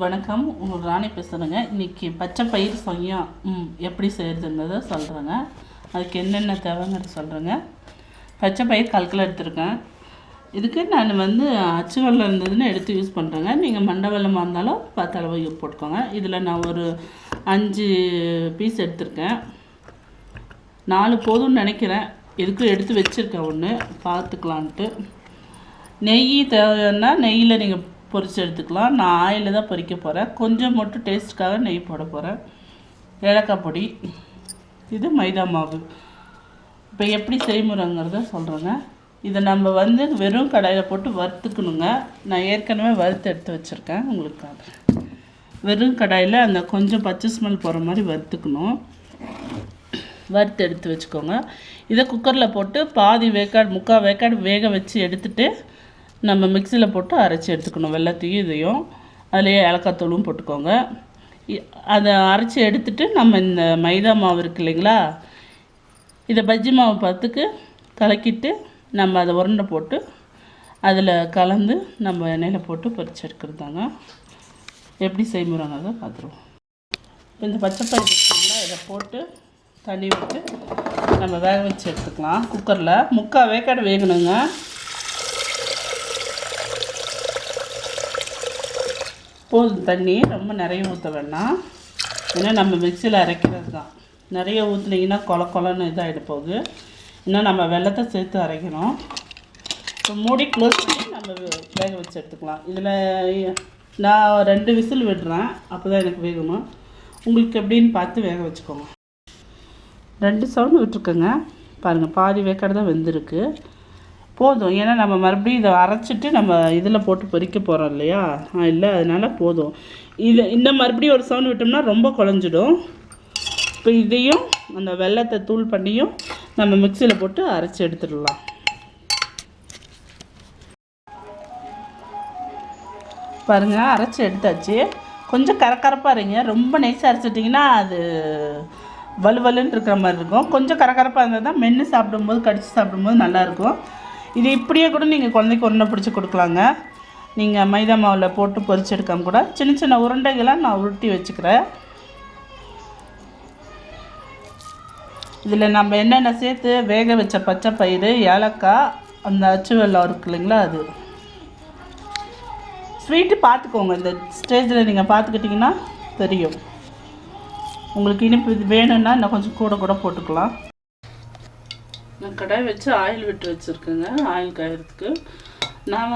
வணக்கம், உங்கள் ராணி பேசுகிறேங்க. இன்றைக்கி பச்சை பயிர் சொய்யா எப்படி செய்கிறதுங்கிறத சொல்கிறேங்க. அதுக்கு என்னென்ன தேவைங்கிறது சொல்கிறேங்க. பச்சை பயிர் 1 கிலோ எடுத்துருக்கேன். இதுக்கு நான் அச்சு வெல்லம் இருந்ததுன்னு எடுத்து யூஸ் பண்ணுறேங்க. நீங்கள் மண்டை வெல்லமாக இருந்தாலும் பார்த்து அளவு போட்டுக்கோங்க. இதில் நான் ஒரு 5 பீஸ் எடுத்திருக்கேன். 4 போதும்னு நினைக்கிறேன். எதுக்கும் எடுத்து வச்சுருக்கேன் ஒன்று பார்த்துக்கலான்ட்டு. நெய் தேவைன்னா நெய்யில் நீங்கள் பொரித்து எடுத்துக்கலாம். நான் ஆயிலில் தான் பொரிக்க போகிறேன். கொஞ்சம் மட்டும் டேஸ்ட்டுக்காக நெய் போட போகிறேன். ஏலக்காய் பொடி, இது மைதா மாவு. இப்போ எப்படி செய்முறைங்கிறத சொல்கிறேங்க. இதை நம்ம வெறும் கடாயில் போட்டு வறுத்துக்கணுங்க. நான் ஏற்கனவே வறுத்து எடுத்து வச்சுருக்கேன் உங்களுக்காக. வெறும் கடாயில் அந்த கொஞ்சம் பச்சை ஸ்மெல் போகிற மாதிரி வறுத்துக்கணும். வறுத்து எடுத்து வச்சுக்கோங்க. இதை குக்கரில் போட்டு பாதி வேக்காடு 3/4 வேக்காடு வேக வச்சு எடுத்துகிட்டு நம்ம மிக்சியில் போட்டு அரைச்சி எடுத்துக்கணும். வெல்லத்தையும் இதையும் அதிலேயே ஏலக்காய் தூளும் போட்டுக்கோங்க. அதை அரைச்சி எடுத்துகிட்டு நம்ம இந்த மைதா மாவு இருக்குது இல்லைங்களா, இதை பஜ்ஜி மாவு பார்த்துக்கு கலக்கிட்டு நம்ம அதை உருண்டை போட்டு அதில் கலந்து நம்ம எண்ணெயில் போட்டு பொரிச்சு எடுக்கிறதாங்க. எப்படி செய்முறைங்கிறத பார்த்துருவோம். இந்த பச்சை பயிர் இருக்குங்களா, இதை போட்டு தண்ணி விட்டு நம்ம வேக வச்சு எடுத்துக்கலாம். குக்கரில் 3/4 வேக்காடு வேகணுங்க. போதும், தண்ணி ரொம்ப நிறைய ஊற்ற வேண்டாம். ஏன்னா நம்ம மிக்சியில் அரைக்கிறது தான். நிறைய ஊற்றுனீங்கன்னா கொலன்னு இதாகிட போகுது. இன்னும் நம்ம வெல்லத்தை சேர்த்து அரைக்கணும். இப்போ மூடி க்ளோஸ் பண்ணி நம்ம வேக வச்சு எடுத்துக்கலாம். இதில் நான் 2 விசில் விடுறேன், அப்போ தான் எனக்கு வேகணும். உங்களுக்கு எப்படின்னு பார்த்து வேக வச்சுக்கோங்க. 2 சவுண்டு விட்டுருக்கோங்க. பாருங்கள், பாதி வேக்காடு தான் வெந்திருக்கு. போதும். ஏன்னா நம்ம மறுபடியும் இதை அரைச்சிட்டு நம்ம இதில் போட்டு பொரிக்க போகிறோம் இல்லையா, இல்லை, அதனால் போதும். இன்னும் மறுபடியும் ஒரு சவுண்ட் விட்டோம்னா ரொம்ப குழஞ்சிடும். இப்போ இதையும் அந்த வெல்லத்தை தூள் பண்ணியும் நம்ம மிக்சியில் போட்டு அரைச்சி எடுத்துடலாம். பாருங்கள், அரைச்சி எடுத்தாச்சு. கொஞ்சம் கரக்கரப்பாக இருங்க. ரொம்ப நைஸாக அரைச்சிட்டிங்கன்னா அது வலுவலுன்னு இருக்கிற மாதிரி இருக்கும். கொஞ்சம் கரக்கரப்பாக இருந்தால் தான் மென்று சாப்பிடும்போது கடித்து சாப்பிடும்போது நல்லாயிருக்கும். இது இப்படியே கூட நீங்கள் குழந்தைக்கு உருண்டை பிடிச்சி கொடுக்கலாங்க. நீங்கள் மைதா மாவில் போட்டு பொரிச்சு எடுக்காமல் கூட சின்ன சின்ன உருண்டைகளாக நான் உருட்டி வச்சுக்கிறேன். இதில் நம்ம என்னென்ன சேர்த்து வேக வச்ச பச்சை பயிர், ஏலக்காய், அந்த அச்சு வெல்லம் இருக்குது இல்லைங்களா, அது ஸ்வீட்டு பார்த்துக்கோங்க. இந்த ஸ்டேஜில் நீங்கள் பார்த்துக்கிட்டிங்கன்னா தெரியும். உங்களுக்கு இனிப்பு வேணும்னா இன்னும் கொஞ்சம் கூட போட்டுக்கலாம். நான் கடாய் வச்சு ஆயில் விட்டு வச்சுருக்கேங்க. ஆயில் காயறதுக்கு நான்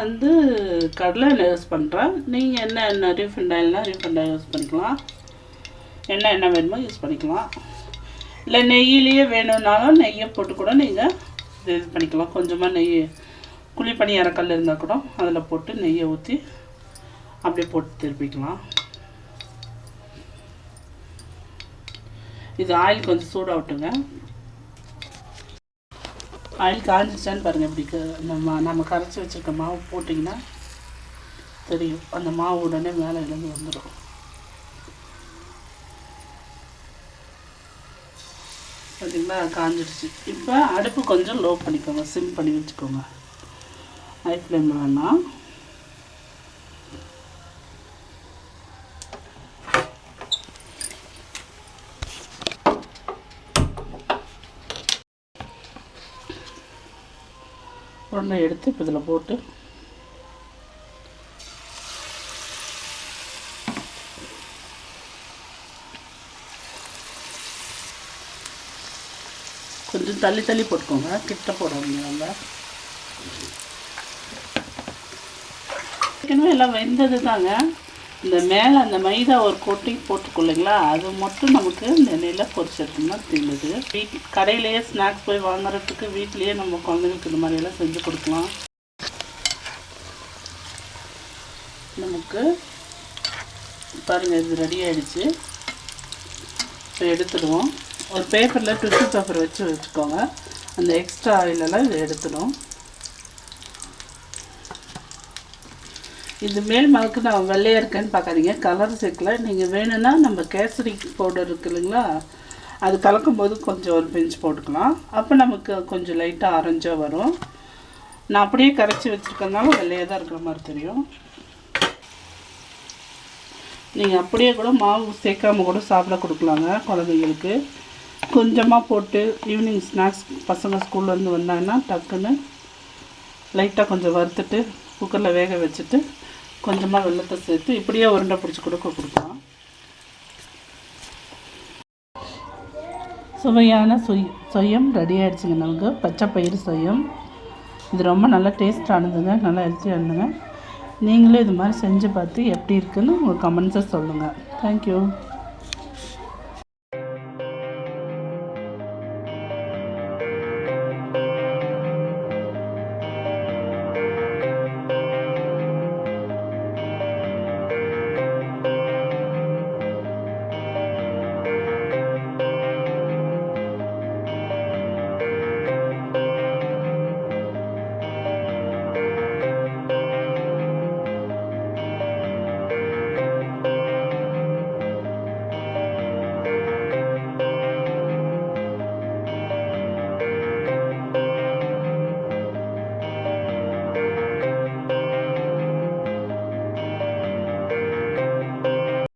கடலை எண்ணெய் யூஸ் பண்ணுறேன். நீங்கள் என்ன ரீஃபண்ட் ஆயில்னால் ரீஃபண்ட் ஆயில் யூஸ் பண்ணிக்கலாம். என்ன வேணுமோ யூஸ் பண்ணிக்கலாம். இல்லை நெய்யிலேயே வேணும்னாலும் நெய்யை போட்டு கூட நீங்கள் இது பண்ணிக்கலாம். கொஞ்சமாக நெய் குழிப்பணியாரக்கல் இருந்தால் கூட அதில் போட்டு நெய்யை ஊற்றி அப்படியே போட்டு திருப்பிக்கலாம். இது ஆயில் கொஞ்சம் சூடாகட்டுங்க. ஆயில் காஞ்சிச்சான்னு பாருங்கள். இப்படி நம்ம கரைச்சி வச்சுருக்க மாவு போட்டிங்கன்னா தெரியும். அந்த மாவு உடனே மேலே இருந்து வந்துடும். பார்த்தீங்களா, காஞ்சிடுச்சு. இப்போ அடுப்பு கொஞ்சம் லோ பண்ணிக்கோங்க, சிம் பண்ணி வச்சுக்கோங்க. ஹை ஃப்ளேமில் வேணாம். உடனே எடுத்து இப்போ இதில் போட்டு கொஞ்சம் தள்ளி போட்டுக்கோங்க. கிட்ட போடாதீங்க. நம்ம ஏற்கனவே எல்லாம் வெந்தது தாங்க. இந்த மேலே அந்த மைதா ஒரு கொட்டி போட்டுக்கொள்ளிங்களா, அது மட்டும் நமக்கு இந்த எண்ணெயில் பொரிச்செடுத்தோம்னா தீர்ந்தது. கடையிலேயே ஸ்நாக்ஸ் போய் வாங்குறதுக்கு வீட்லேயே நம்ம குழந்தைங்களுக்கு இந்த மாதிரியெல்லாம் செஞ்சு கொடுக்கலாம். நமக்கு பாருங்கள், இது ரெடி ஆகிடுச்சு. இப்போ எடுத்துடுவோம். ஒரு பேப்பரில் டிஷ்யூ பேப்பர் வச்சுக்கோங்க. அந்த எக்ஸ்ட்ரா ஆயிலெல்லாம் இதை எடுத்துடும். இது மேல் மவுக்கு நான் வெள்ளையாக இருக்கேன்னு பார்க்காதீங்க, கலர் சேர்க்கல. நீங்கள் வேணும்னா நம்ம கேசரி பவுடர் இருக்குது இல்லைங்களா, அது கலக்கும்போது கொஞ்சம் ஒரு பிஞ்ச் போட்டுக்கலாம். அப்போ நமக்கு கொஞ்சம் லைட்டாக ஆரஞ்சாக வரும். நான் அப்படியே கரைச்சி வச்சுருக்கனால வெள்ளையாக தான் இருக்கிற மாதிரி தெரியும். நீங்கள் அப்படியே கூட மாவு சேர்க்காம கூட சாப்பிட கொடுக்கலாங்க குழந்தைங்களுக்கு. கொஞ்சமாக போட்டு ஈவினிங் ஸ்நாக்ஸ் பசங்க ஸ்கூல்லேருந்து வந்தாங்கன்னா டக்குன்னு லைட்டாக கொஞ்சம் வறுத்துட்டு குக்கரில் வேக வச்சுட்டு கொஞ்சமாக வெல்லத்தை சேர்த்து இப்படியே உருண்டை பிடிச்சி கொடுக்கலாம். சுவையான சொய்யம் ரெடி ஆகிடுச்சுங்க. நமக்கு பச்சை பயிறு சொய்யம். இது ரொம்ப நல்லா டேஸ்டானதுங்க, நல்லா ஹெல்த்தியானதுங்க. நீங்களும் இது மாதிரி செஞ்சு பார்த்து எப்படி இருக்குதுன்னு உங்கள் கமெண்ட்ஸை சொல்லுங்கள். தேங்க்யூ.